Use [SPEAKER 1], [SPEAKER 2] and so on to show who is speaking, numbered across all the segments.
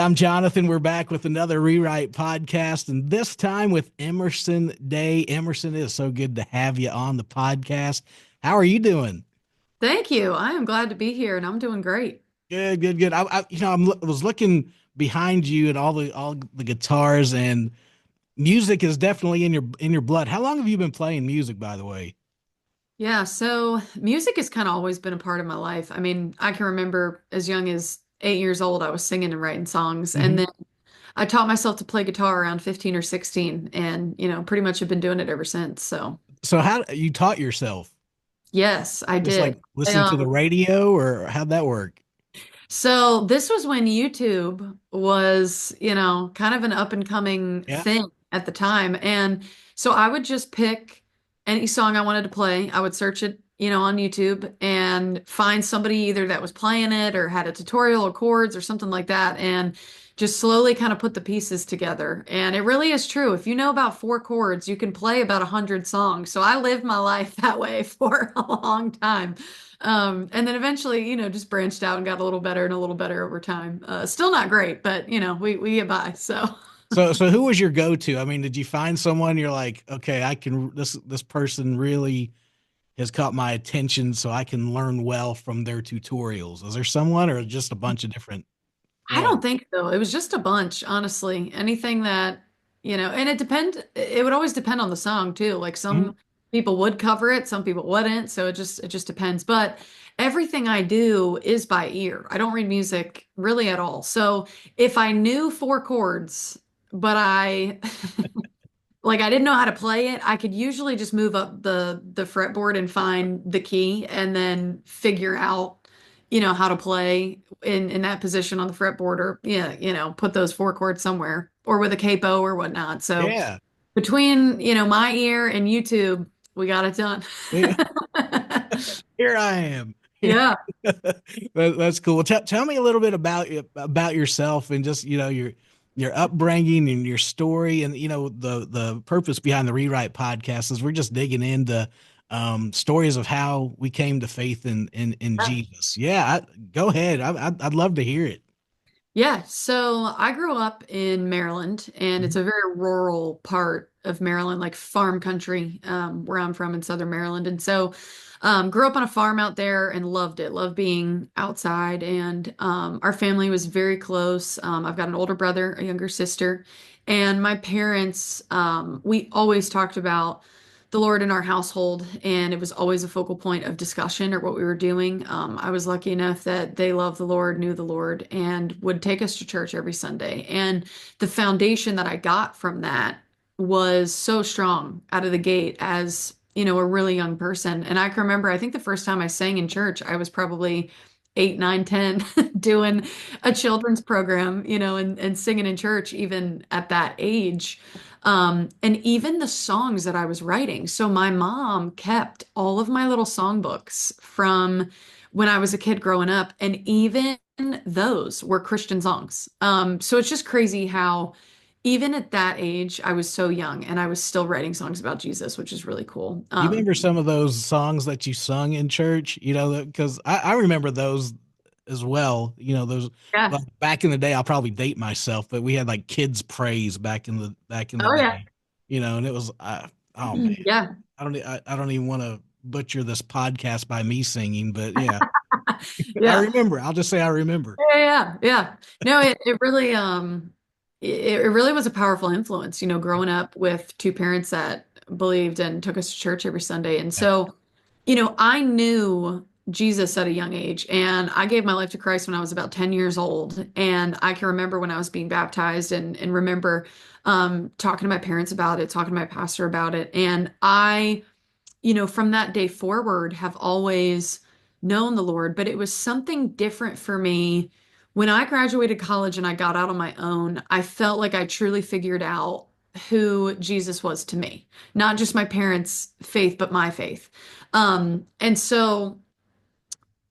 [SPEAKER 1] I'm Jonathan. We're back with another Rewrite podcast, and this time with Emerson Day. Emerson, it is so good to have you on the podcast. How are you doing?
[SPEAKER 2] Thank you. I am glad to be here and I'm doing great.
[SPEAKER 1] Good, good, good. I was looking behind you at all the guitars, and music is definitely in your blood. How long have you been playing music, by the way?
[SPEAKER 2] Yeah, so music has kind of always been a part of my life. I mean, I can remember as young as 8 years old, I was singing and writing songs. And
[SPEAKER 1] Hmm.
[SPEAKER 2] then I taught myself to play guitar around 15 or 16 and, pretty much have been doing it ever since. So,
[SPEAKER 1] So, how you taught yourself?
[SPEAKER 2] yes, I
[SPEAKER 1] Just like
[SPEAKER 2] did.
[SPEAKER 1] listen to the radio, or how'd that work?
[SPEAKER 2] So this was when YouTube was, kind of an up and coming
[SPEAKER 1] Yeah.
[SPEAKER 2] thing at the time. And so I would just pick any song I wanted to play. I would search it, on YouTube and find somebody either that was playing it or had a tutorial or chords or something like that. And just slowly kind of put the pieces together. And it really is true. If you know about four chords, you can play about 100 songs. So I lived my life that way for a long time. And then eventually, just branched out and got a little better and a little better over time. Still not great, but we get by. So
[SPEAKER 1] So who was your go-to? I mean, did you find someone you're like, okay, I can this person really has caught my attention, so I can learn well from their tutorials. Is there someone or just a bunch of different
[SPEAKER 2] I
[SPEAKER 1] ones?
[SPEAKER 2] don't think so. It was just a bunch, honestly. Anything that, and it would always depend on the song too. Like
[SPEAKER 1] Mhm.
[SPEAKER 2] some people would cover it, some people wouldn't. So it just depends. But everything I do is by ear. I don't read music really at all. So if I knew four chords, but I didn't know how to play it, I could usually just move up the fretboard and find the key and then figure out, how to play in that position on the fretboard or yeah, put those four chords somewhere or with a capo or whatnot. So
[SPEAKER 1] Yeah.
[SPEAKER 2] between, my ear and YouTube, we got it done.
[SPEAKER 1] Yeah. Here I am. Yeah.
[SPEAKER 2] Yeah.
[SPEAKER 1] That's cool. Tell me a little bit about yourself and just, your upbringing and your story, and the purpose behind the Rewrite podcast is we're just digging into stories of how we came to faith in Jesus. Yeah, go ahead. I'd love to hear it.
[SPEAKER 2] Yeah, so I grew up in Maryland, and it's
[SPEAKER 1] Mhm.
[SPEAKER 2] a very rural part of Maryland, like farm country, where I'm from in Southern Maryland. And so, grew up on a farm out there and loved it, loved being outside. And our family was very close. I've got an older brother, a younger sister, and my parents, we always talked about the Lord in our household, and it was always a focal point of discussion or what we were doing. I was lucky enough that they loved the Lord, knew the Lord, and would take us to church every Sunday. And the foundation that I got from that was so strong out of the gate as, a really young person. And I can remember, I think the first time I sang in church, I was probably 8, 9, 10, doing a children's program, and singing in church, even at that age. And even the songs that I was writing. So my mom kept all of my little songbooks from when I was a kid growing up, and even those were Christian songs. So it's just crazy how even at that age, I was so young and I was still writing songs about Jesus, which is really cool.
[SPEAKER 1] You remember some of those songs that you sung in church? Because I remember those as well. Those
[SPEAKER 2] Yeah.
[SPEAKER 1] like back in the day. I'll probably date myself, but we had like kids praise back in the
[SPEAKER 2] Oh yeah.
[SPEAKER 1] day. And it was oh man,
[SPEAKER 2] Yeah.
[SPEAKER 1] I don't even want to butcher this podcast by me singing, but yeah, I
[SPEAKER 2] Yeah.
[SPEAKER 1] remember. I'll just say I remember.
[SPEAKER 2] Yeah, yeah, yeah. No, it really it really was a powerful influence, growing up with two parents that believed and took us to church every Sunday. And
[SPEAKER 1] Yeah.
[SPEAKER 2] so, I knew Jesus at a young age, and I gave my life to Christ when I was about 10 years old. And I can remember when I was being baptized and remember talking to my parents about it, talking to my pastor about it. And I from that day forward, have always known the Lord, but it was something different for me. When I graduated college and I got out on my own, I felt like I truly figured out who Jesus was to me, not just my parents' faith, but my faith. And so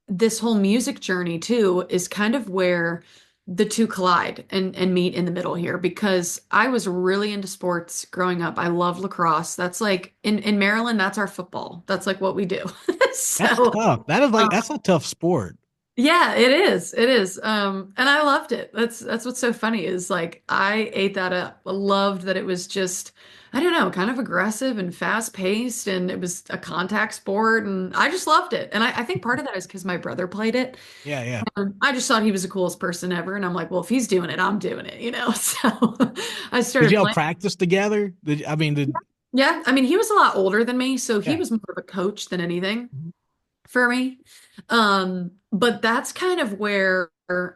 [SPEAKER 2] this whole music journey too is kind of where the two collide and meet in the middle here because I was really into sports growing up. I love lacrosse. That's like in Maryland, that's our football. That's like what we do.
[SPEAKER 1] That's
[SPEAKER 2] So,
[SPEAKER 1] tough. That is
[SPEAKER 2] um,
[SPEAKER 1] like that's a tough sport.
[SPEAKER 2] Yeah, it is. It is. And I loved it. That's what's so funny is like I ate that up. I loved that it was just, I don't know, kind of aggressive and fast paced and it was a contact sport and I just loved it. And I think part of that is because my brother played it.
[SPEAKER 1] Yeah, yeah.
[SPEAKER 2] I just thought he was the coolest person ever. And I'm like, well, if he's doing it, I'm doing it, you know? So I
[SPEAKER 1] Did
[SPEAKER 2] started
[SPEAKER 1] y'all
[SPEAKER 2] playing.
[SPEAKER 1] practice together? I mean, did
[SPEAKER 2] Yeah. I mean, he was a lot older than me, so he
[SPEAKER 1] yeah.
[SPEAKER 2] was more of a coach than anything for me. But that's kind of where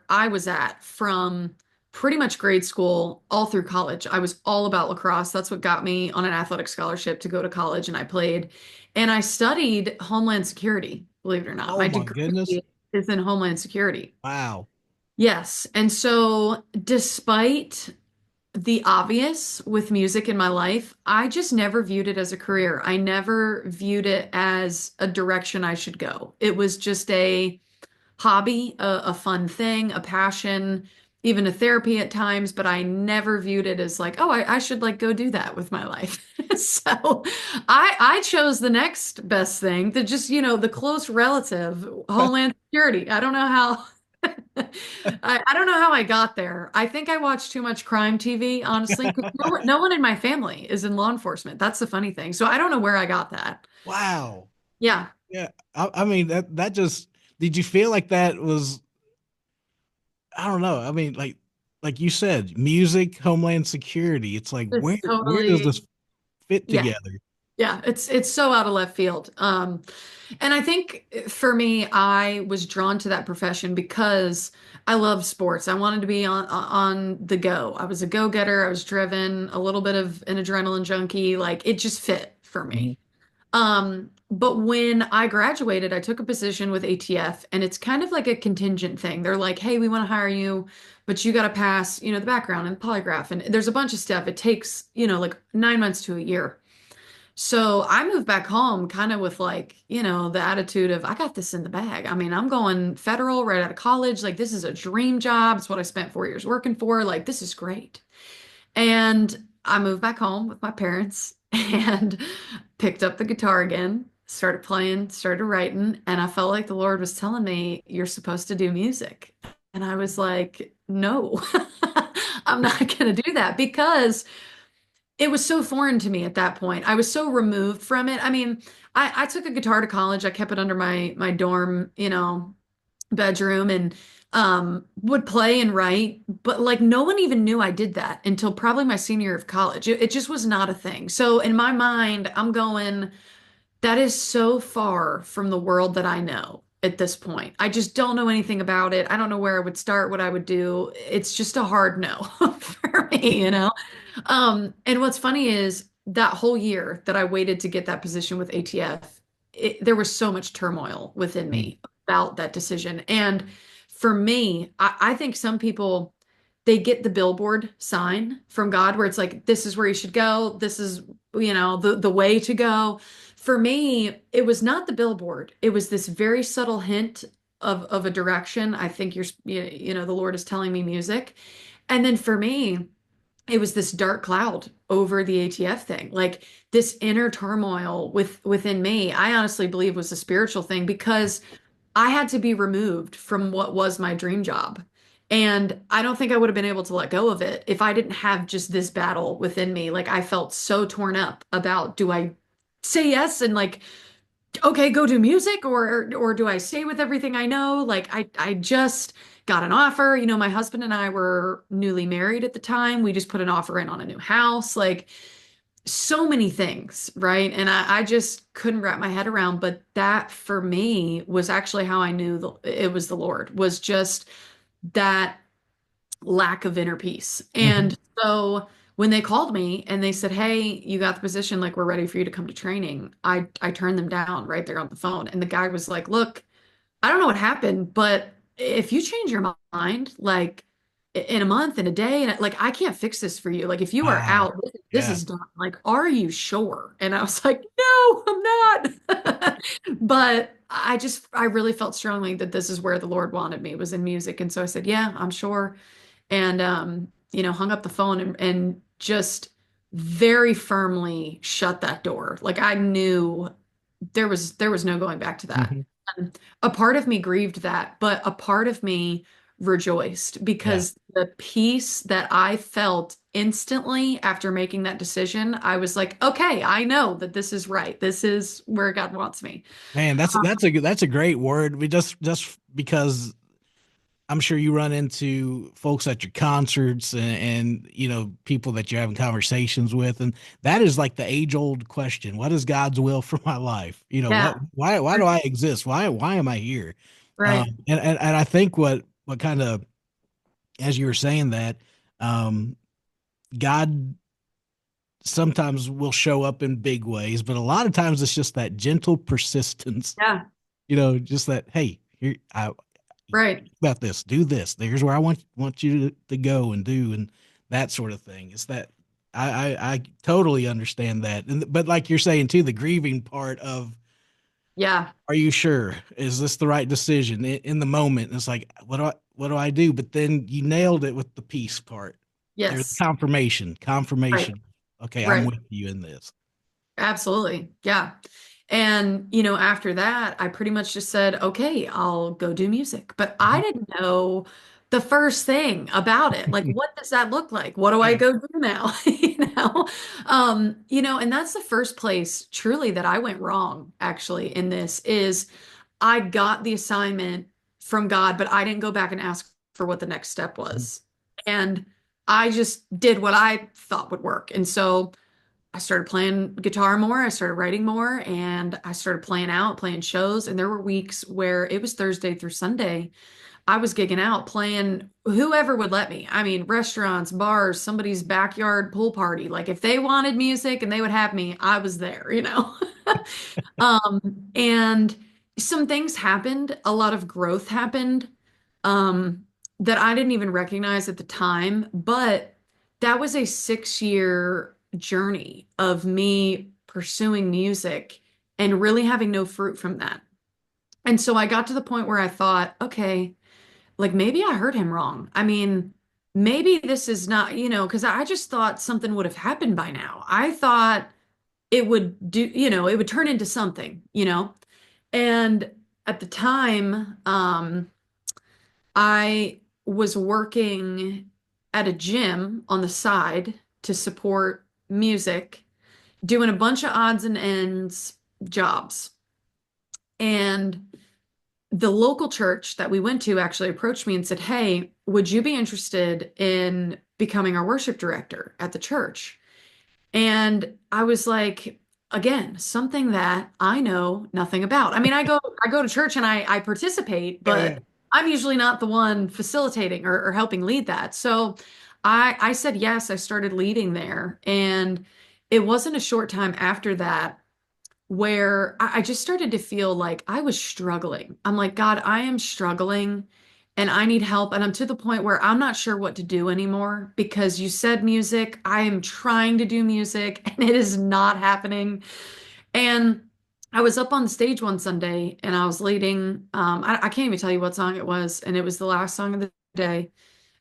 [SPEAKER 2] I was at from pretty much grade school all through college. I was all about lacrosse. That's what got me on an athletic scholarship to go to college, and I played. And I studied Homeland Security, believe it or not.
[SPEAKER 1] Oh
[SPEAKER 2] My
[SPEAKER 1] my goodness.
[SPEAKER 2] degree is in Homeland Security.
[SPEAKER 1] Wow.
[SPEAKER 2] Yes. And so, despite the obvious with music in my life, I just never viewed it as a career. I never viewed it as a direction I should go. It was just a hobby, a fun thing, a passion, even a therapy at times, but I never viewed it as like, oh, I should like go do that with my life. So I chose the next best thing, the just, the close relative, Homeland Security. I don't know how I don't know how I got there. I think I watched too much crime TV, honestly, because no one in my family is in law enforcement. That's the funny thing. So I don't know where I got that.
[SPEAKER 1] Wow.
[SPEAKER 2] Yeah,
[SPEAKER 1] Yeah. I mean that just did you feel like that was I don't know. I mean like you said, music, Homeland Security. It's like
[SPEAKER 2] it's
[SPEAKER 1] where does
[SPEAKER 2] totally,
[SPEAKER 1] this fit
[SPEAKER 2] yeah.
[SPEAKER 1] together?
[SPEAKER 2] Yeah, it's so out of left field. And I think for me, I was drawn to that profession because I love sports. I wanted to be on the go. I was a go-getter. I was driven, a little bit of an adrenaline junkie. Like it just fit for
[SPEAKER 1] Mhm.
[SPEAKER 2] me. But when I graduated, I took a position with ATF, and it's kind of like a contingent thing. They're like, "Hey, we want to hire you, but you got to pass, the background and polygraph, and there's a bunch of stuff. It takes, like 9 months to a year." So I moved back home kind of with like, the attitude of I got this in the bag. I mean, I'm going federal right out of college. Like this is a dream job. It's what I spent 4 years working for. Like this is great. And I moved back home with my parents and picked up the guitar again, started playing, started writing, and I felt like the Lord was telling me, you're supposed to do music. And I was like, no, I'm not going to do that because it was so foreign to me at that point. I was so removed from it. I mean, I took a guitar to college. I kept it under my dorm, bedroom and would play and write, but like no one even knew I did that until probably my senior year of college. It just was not a thing. So in my mind, I'm going, that is so far from the world that I know at this point. I just don't know anything about it. I don't know where I would start, what I would do. It's just a hard no for me. And what's funny is that whole year that I waited to get that position with ATF, there was so much turmoil within
[SPEAKER 1] Mhm.
[SPEAKER 2] me about that decision. And for me, I think some people they get the billboard sign from God where it's like, this is where you should go. This is, the way to go. For me, it was not the billboard. It was this very subtle hint of a direction. I think the Lord is telling me music. And then for me, it was this dark cloud over the ATF thing, like this inner turmoil within me. I honestly believe was a spiritual thing because I had to be removed from what was my dream job. And I don't think I would have been able to let go of it if I didn't have just this battle within me. Like I felt so torn up about do I say yes and like okay, go do music or do I stay with everything I know? Like I just got an offer. My husband and I were newly married at the time. We just put an offer in on a new house. Like so many things, right? And I just couldn't wrap my head around, but that for me was actually how I knew it was the Lord, was just that lack of inner peace.
[SPEAKER 1] Mhm.
[SPEAKER 2] And so when they called me and they said, "Hey, you got the position, like we're ready for you to come to training," I turned them down right there on the phone. And the guy was like, "Look, I don't know what happened, but if you change your mind, like in a month, in a day, and like I can't fix this for you. Like if you are
[SPEAKER 1] Wow.
[SPEAKER 2] out, this
[SPEAKER 1] Yeah.
[SPEAKER 2] is done. Like, are you sure?" And I was like, "No, I'm not." But I really felt strongly that this is where the Lord wanted me, was in music. And so I said, "Yeah, I'm sure." And hung up the phone and just very firmly shut that door. Like I knew there was no going back to that. A part of me grieved that, but a part of me rejoiced
[SPEAKER 1] Yeah.
[SPEAKER 2] because the peace that I felt instantly after making that decision, I was like, okay, I know that this is right. This is where God wants me.
[SPEAKER 1] Man, that's a great word. We just because I'm sure you run into folks at your concerts and you know people that you're having conversations with, and that is like the age old question: what is God's will for my life? You know, what
[SPEAKER 2] Yeah,
[SPEAKER 1] why do I exist? Why am I here?
[SPEAKER 2] right.
[SPEAKER 1] And I think what kind of, as you were saying that, um, God sometimes will show up in big ways, but a lot of times it's just that gentle persistence.
[SPEAKER 2] Yeah,
[SPEAKER 1] You know, just that, hey, here I
[SPEAKER 2] right.
[SPEAKER 1] about this, do this. There's where I want you to go and do and that sort of thing. It's that I totally understand that. And but like you're saying too, the grieving part of,
[SPEAKER 2] Yeah,
[SPEAKER 1] are you sure? Is this the right decision in the moment? And it's like, what do I do? But then you nailed it with the peace part. There's
[SPEAKER 2] yes, right,
[SPEAKER 1] confirmation. Okay, I'm
[SPEAKER 2] right.
[SPEAKER 1] with you in this.
[SPEAKER 2] Absolutely. Yeah. And, after that, I pretty much just said, okay, I'll go do music. But I
[SPEAKER 1] Mhm.
[SPEAKER 2] didn't know the first thing about it. Like, what does that look like? What do I
[SPEAKER 1] Yeah.
[SPEAKER 2] go do now? And that's the first place truly that I went wrong, actually, in this is I got the assignment from God, but I didn't go back and ask for what the next step
[SPEAKER 1] Mhm.
[SPEAKER 2] was. And I just did what I thought would work. And so I started playing guitar more, I started writing more, and I started playing out, playing shows. And there were weeks where it was Thursday through Sunday. I was gigging out, playing whoever would let me. I mean, restaurants, bars, somebody's backyard pool party. Like if they wanted music and they would have me, I was there. And some things happened, a lot of growth happened, um, that I didn't even recognize at the time, but that was a 6 year journey of me pursuing music and really having no fruit from that. And so I got to the point where I thought, okay, like maybe I heard him wrong. I mean, maybe this is not, because I just thought something would have happened by now. I thought it would turn into something. And at the time, I was working at a gym on the side to support music, doing a bunch of odds and ends jobs. And the local church that we went to actually approached me and said, hey, would you be interested in becoming our worship director at the church? And I was like, again, something that I know nothing about. I mean, I go to church and I participate,
[SPEAKER 1] Yeah, yeah.
[SPEAKER 2] but I'm usually not the one facilitating or helping lead that. So I said yes, I started leading there. And it wasn't a short time after that where I just started to feel like I was struggling. I'm like, God, I am struggling and I need help. And I'm to the point where I'm not sure what to do anymore because you said music. I am trying to do music and it is not happening. And I was up on the stage one Sunday and I was leading, I can't even tell you what song it was. And it was the last song of the day,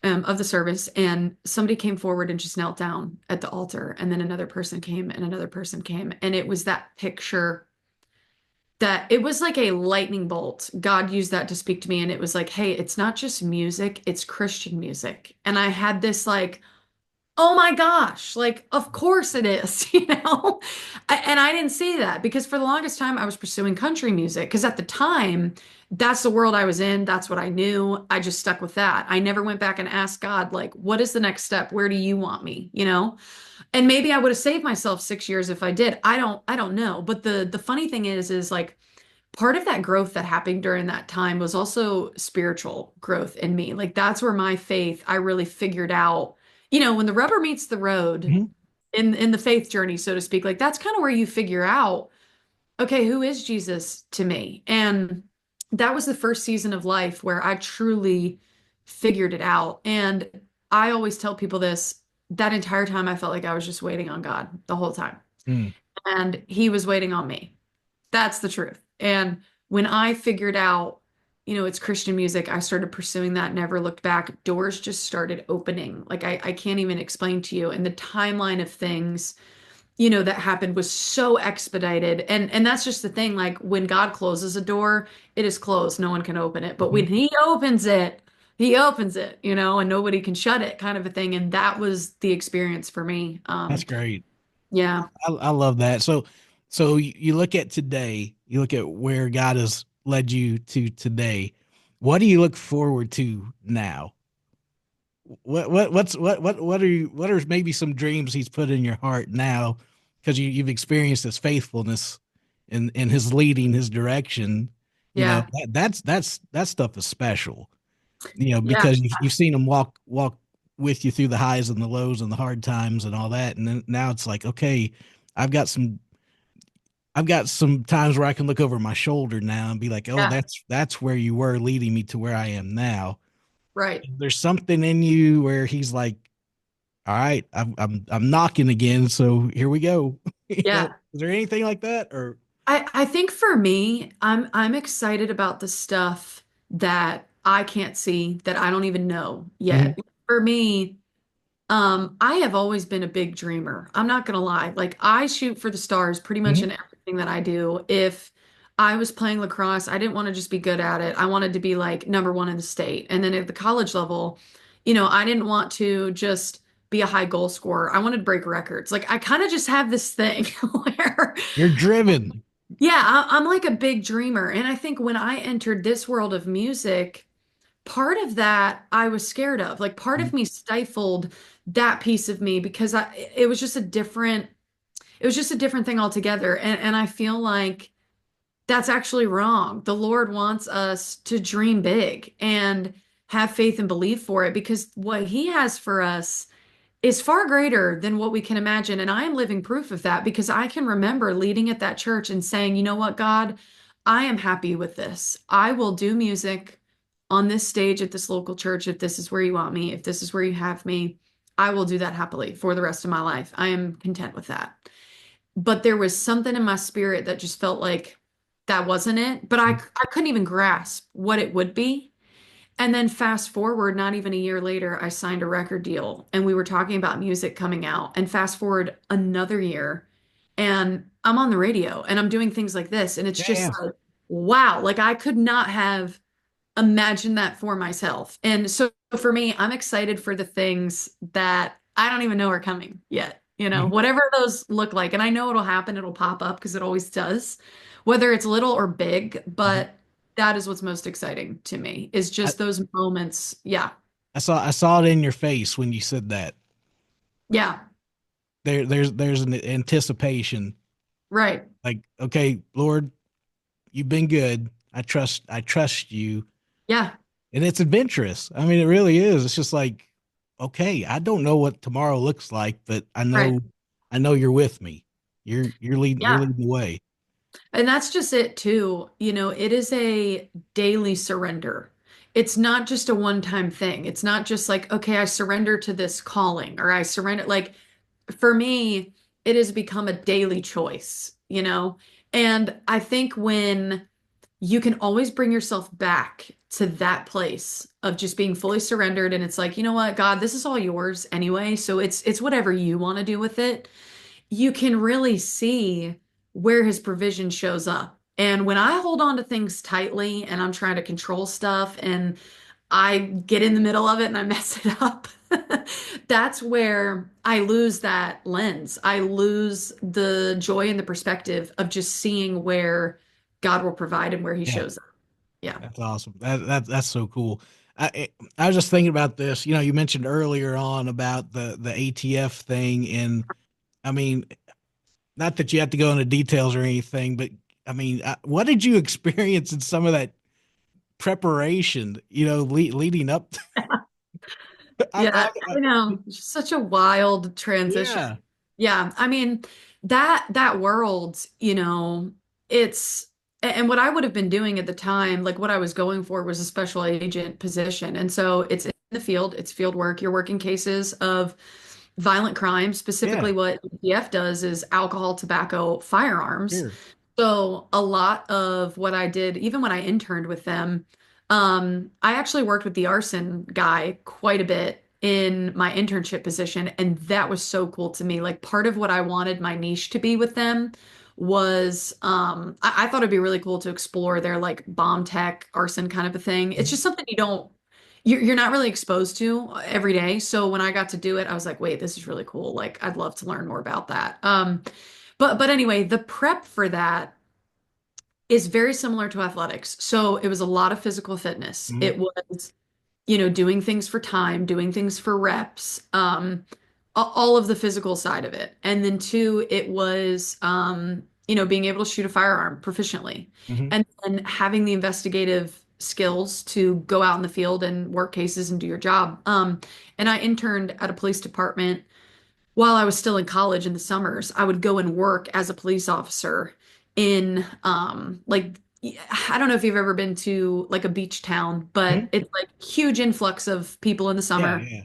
[SPEAKER 2] of the service. And somebody came forward and just knelt down at the altar. And then another person came and another person came. And it was that picture that it was like a lightning bolt. God used that to speak to me. And it was like, hey, it's not just music, it's Christian music. And I had this like, oh my gosh, like, of course it is, And I didn't see that because for the longest time I was pursuing country music because at the time, that's the world I was in. That's what I knew. I just stuck with that. I never went back and asked God, like, what is the next step? Where do you want me? And maybe I would have saved myself 6 years if I did. I don't know. But the funny thing is like part of that growth that happened during that time was also spiritual growth in me. Like that's where my faith, I really figured out, when the rubber meets the road
[SPEAKER 1] Mhm.
[SPEAKER 2] in the faith journey, so to speak, like that's kind of where you figure out, okay, who is Jesus to me? And that was the first season of life where I truly figured it out. And I always tell people this, that entire time I felt like I was just waiting on God the whole time.
[SPEAKER 1] Mm.
[SPEAKER 2] And he was waiting on me. That's the truth. And when I figured out, it's Christian music, I started pursuing that, never looked back. Doors just started opening. Like I can't even explain to you. And the timeline of things, that happened was so expedited. And that's just the thing. Like when God closes a door, it is closed. No one can open it. But
[SPEAKER 1] Mhm.
[SPEAKER 2] when he opens it, and nobody can shut it kind of a thing. And that was the experience for me.
[SPEAKER 1] That's great.
[SPEAKER 2] Yeah.
[SPEAKER 1] I love that. So you look at today, you look at where God has led you to today. What do you look forward to now? What are maybe some dreams he's put in your heart now because you've experienced his faithfulness in his leading, his direction.
[SPEAKER 2] Yeah.
[SPEAKER 1] That stuff is special.
[SPEAKER 2] Yeah.
[SPEAKER 1] Because you've seen him walk with you through the highs and the lows and the hard times and all that, and then now it's like, okay, I've got some I've got some times where I can look over my shoulder now and be like, oh,
[SPEAKER 2] Yeah.
[SPEAKER 1] that's where you were leading me to where I am now.
[SPEAKER 2] Right.
[SPEAKER 1] There's something in you where he's like, all right, I'm knocking again, so here we go.
[SPEAKER 2] Yeah.
[SPEAKER 1] Is there anything like that or
[SPEAKER 2] I think for me, I'm excited about the stuff that I can't see, that I don't even know
[SPEAKER 1] Mhm,
[SPEAKER 2] yet. For me, I have always been a big dreamer. I'm not gonna lie. Like I shoot for the stars pretty much
[SPEAKER 1] mhm.
[SPEAKER 2] in everything that I do. If I was playing lacrosse, I didn't want to just be good at it. I wanted to be like number one in the state. And then at the college level, I didn't want to just be a high goal scorer. I wanted to break records. Like I kind of just have this thing where
[SPEAKER 1] You're driven.
[SPEAKER 2] yeah, I'm like a big dreamer. And I think when I entered this world of music, part of that I was scared of. Like part of
[SPEAKER 1] Mhm.
[SPEAKER 2] me stifled that piece of me because it was just a different thing altogether. And I feel like that's actually wrong. The Lord wants us to dream big and have faith and believe for it because what he has for us is far greater than what we can imagine. And I am living proof of that because I can remember leading at that church and saying, you know what, God, I am happy with this. I will do music on this stage at this local church if this is where you want me, if this is where you have me. I will do that happily for the rest of my life. I am content with that. But there was something in my spirit that just felt like that wasn't it. But I couldn't even grasp what it would be. And then fast forward, not even a year later, I signed a record deal and we were talking about music coming out. And fast forward another year and I'm on the radio and I'm doing things like this. And it's
[SPEAKER 1] Yeah,
[SPEAKER 2] just
[SPEAKER 1] yeah.
[SPEAKER 2] like, wow, like I could not have imagined that for myself. And so for me, I'm excited for the things that I don't even know are coming yet.
[SPEAKER 1] Mhm.
[SPEAKER 2] Whatever those look like. And I know it'll happen, it'll pop up because it always does, whether it's little or big.
[SPEAKER 1] Mhm.
[SPEAKER 2] But that is what's most exciting to me is
[SPEAKER 1] I,
[SPEAKER 2] just those moments. Yeah.
[SPEAKER 1] I saw it in your face when you said that.
[SPEAKER 2] Yeah.
[SPEAKER 1] There's an anticipation
[SPEAKER 2] Right.
[SPEAKER 1] like, okay, Lord, you've been good. I trust you.
[SPEAKER 2] Yeah.
[SPEAKER 1] And it's adventurous. I mean, it really is. It's just like, okay, I don't know what tomorrow looks like, but I
[SPEAKER 2] Right.
[SPEAKER 1] know I know you're with me. You're
[SPEAKER 2] Yeah.
[SPEAKER 1] leading the way.
[SPEAKER 2] And that's just it too. It is a daily surrender. It's not just a one-time thing. It's not just like, okay, I surrender to this calling or I surrender. Like for me, it has become a daily choice. And I think when you can always bring yourself back to that place of just being fully surrendered and it's like, you know what, God, this is all yours anyway. So it's whatever you want to do with it, you can really see where his provision shows up. And when I hold on to things tightly and I'm trying to control stuff and I get in the middle of it and I mess it up, that's where I lose that lens. I lose the joy and the perspective of just seeing where God will provide and where he
[SPEAKER 1] Yeah,
[SPEAKER 2] shows up. Yeah.
[SPEAKER 1] that's awesome. That's so cool. I was just thinking about this. You mentioned earlier on about the ATF thing, and I mean, not that you have to go into details or anything, but I mean, what did you experience in some of that preparation? Leading up.
[SPEAKER 2] Yeah,
[SPEAKER 1] I
[SPEAKER 2] I know. It's just such a wild transition.
[SPEAKER 1] yeah,
[SPEAKER 2] Yeah, I mean that world, it's and what I would have been doing at the time, like what I was going for was a special agent position. And so it's in the field, it's field work. You're working cases of violent crime.
[SPEAKER 1] yeah,
[SPEAKER 2] Specifically what EPF does is alcohol, tobacco, firearms.
[SPEAKER 1] sure,
[SPEAKER 2] So a lot of what I did, even when I interned with them, I actually worked with the arson guy quite a bit in my internship position. And that was so cool to me. Like part of what I wanted my niche to be with them was I thought it'd be really cool to explore their like bomb tech arson kind of a thing. It's just something you're not really exposed to every day. So when I got to do it, I was like, wait, this is really cool. Like I'd love to learn more about that. But anyway, the prep for that is very similar to athletics. So it was a lot of physical fitness.
[SPEAKER 1] Mhm.
[SPEAKER 2] It was, doing things for time, doing things for reps, all of the physical side of it. And then two, it was, being able to shoot a firearm proficiently
[SPEAKER 1] Mhm.
[SPEAKER 2] and then having the investigative skills to go out in the field and work cases and do your job. And I interned at a police department while I was still in college in the summers. I would go and work as a police officer in like I don't know if you've ever been to like a beach town, but
[SPEAKER 1] Mhm.
[SPEAKER 2] it's like huge influx of people in the
[SPEAKER 1] Yeah,
[SPEAKER 2] summer,
[SPEAKER 1] yeah.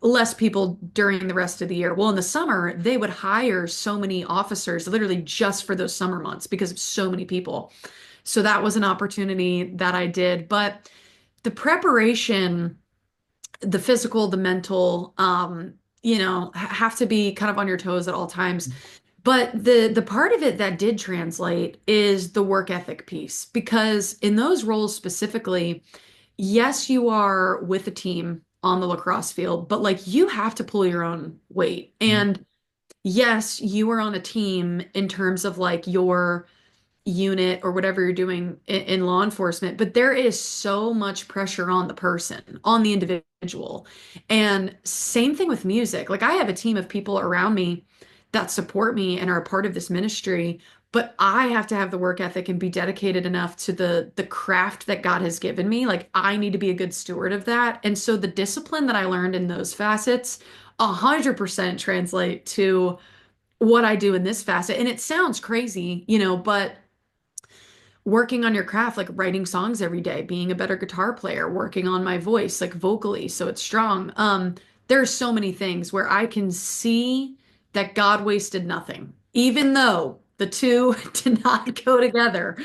[SPEAKER 2] less people during the rest of the year. Well, in the summer, they would hire so many officers literally just for those summer months because of so many people. So that was an opportunity that I did, but the preparation, the physical, the mental, have to be kind of on your toes at all times. But the part of it that did translate is the work ethic piece, because in those roles specifically, yes, you are with a team on the lacrosse field, but like you have to pull your own weight.
[SPEAKER 1] Mhm.
[SPEAKER 2] And yes, you are on a team in terms of like your unit or whatever you're doing in law enforcement, but there is so much pressure on the person, on the individual. And same thing with music. Like I have a team of people around me that support me and are a part of this ministry, but I have to have the work ethic and be dedicated enough to the craft that God has given me. Like I need to be a good steward of that. And so the discipline that I learned in those facets 100% translate to what I do in this facet. And it sounds crazy, but working on your craft, like writing songs every day, being a better guitar player, working on my voice, like vocally, so it's strong. There are so many things where I can see that God wasted nothing, even though the two did not go together.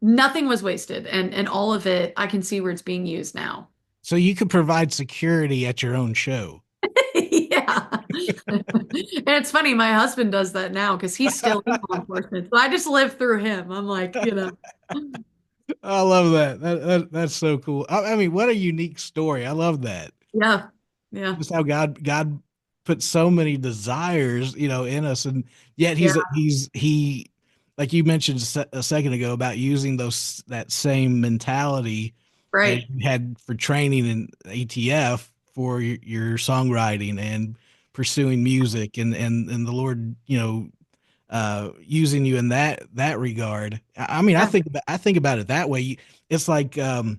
[SPEAKER 2] Nothing was wasted, and all of it, I can see where it's being used now.
[SPEAKER 1] So you could provide security at your own show.
[SPEAKER 2] Yeah. And it's funny, my husband does that now because he's still in law enforcement. So I just live through him. I'm like,
[SPEAKER 1] I love that. That's so cool. I mean, what a unique story. I love that.
[SPEAKER 2] yeah, yeah,
[SPEAKER 1] Just how God put so many desires, in us, and yet
[SPEAKER 2] yeah,
[SPEAKER 1] he, like you mentioned a second ago about using that same mentality as
[SPEAKER 2] right.
[SPEAKER 1] you had for training in ATF for your songwriting and pursuing music, and the Lord, using you in that regard. I mean,
[SPEAKER 2] Yeah,
[SPEAKER 1] I think about it that way. It's like getting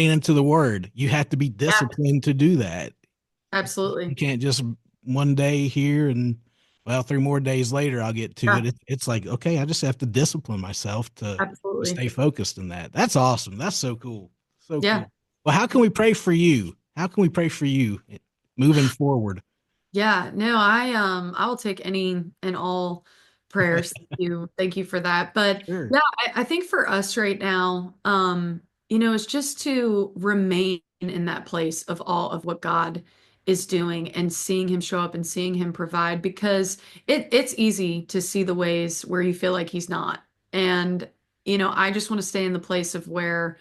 [SPEAKER 1] into the Word. You have to be
[SPEAKER 2] yeah,
[SPEAKER 1] disciplined to do that. You
[SPEAKER 2] absolutely.
[SPEAKER 1] can't just one day here and, well, 3 more days later I'll get to
[SPEAKER 2] Yeah,
[SPEAKER 1] it. It's like, okay, I just have to discipline myself to
[SPEAKER 2] absolutely.
[SPEAKER 1] stay focused in that. That's awesome. That's so cool. So
[SPEAKER 2] Yeah.
[SPEAKER 1] cool. Well, how can we pray for you? How can we pray for you moving forward?
[SPEAKER 2] Yeah, no, I will take any and all prayers. Thank you. Thank you for that. But
[SPEAKER 1] Sure.
[SPEAKER 2] yeah, I think for us right now, it's just to remain in that place of all of what God is doing and seeing him show up and seeing him provide, because it's easy to see the ways where you feel like he's not. And, I just want to stay in the place of where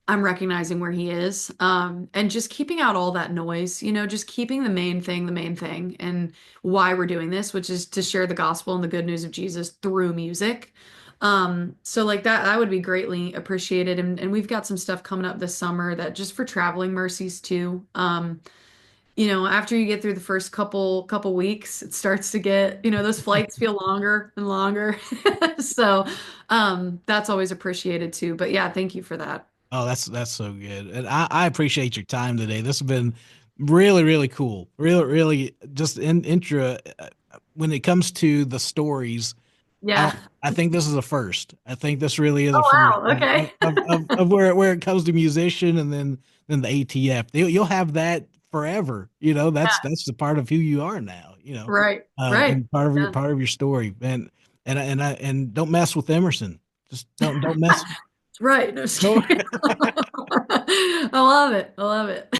[SPEAKER 2] I'm recognizing where he is, and just keeping out all that noise, just keeping the main thing, and why we're doing this, which is to share the gospel and the good news of Jesus through music. So like that would be greatly appreciated. And we've got some stuff coming up this summer that just for traveling mercies too. After you get through the first couple weeks, it starts to get, those flights feel longer and longer. So, that's always appreciated too. But yeah, thank you for that.
[SPEAKER 1] Oh, that's so good. And I appreciate your time today. This has been really, really cool. Really, really just in intro when it comes to the stories. I
[SPEAKER 2] Yeah.
[SPEAKER 1] I think this is a first. I think this really is
[SPEAKER 2] Oh
[SPEAKER 1] a first
[SPEAKER 2] wow. Okay.
[SPEAKER 1] of where it comes to musician, and then the ATF. You'll have that forever.
[SPEAKER 2] Yeah.
[SPEAKER 1] That's the part of who you are now.
[SPEAKER 2] Right. Right.
[SPEAKER 1] And part of your
[SPEAKER 2] Yeah.
[SPEAKER 1] part of your story. And don't mess with Emerson. Just don't mess.
[SPEAKER 2] Right. No, just
[SPEAKER 1] Don't
[SPEAKER 2] kidding. I love it. I love it.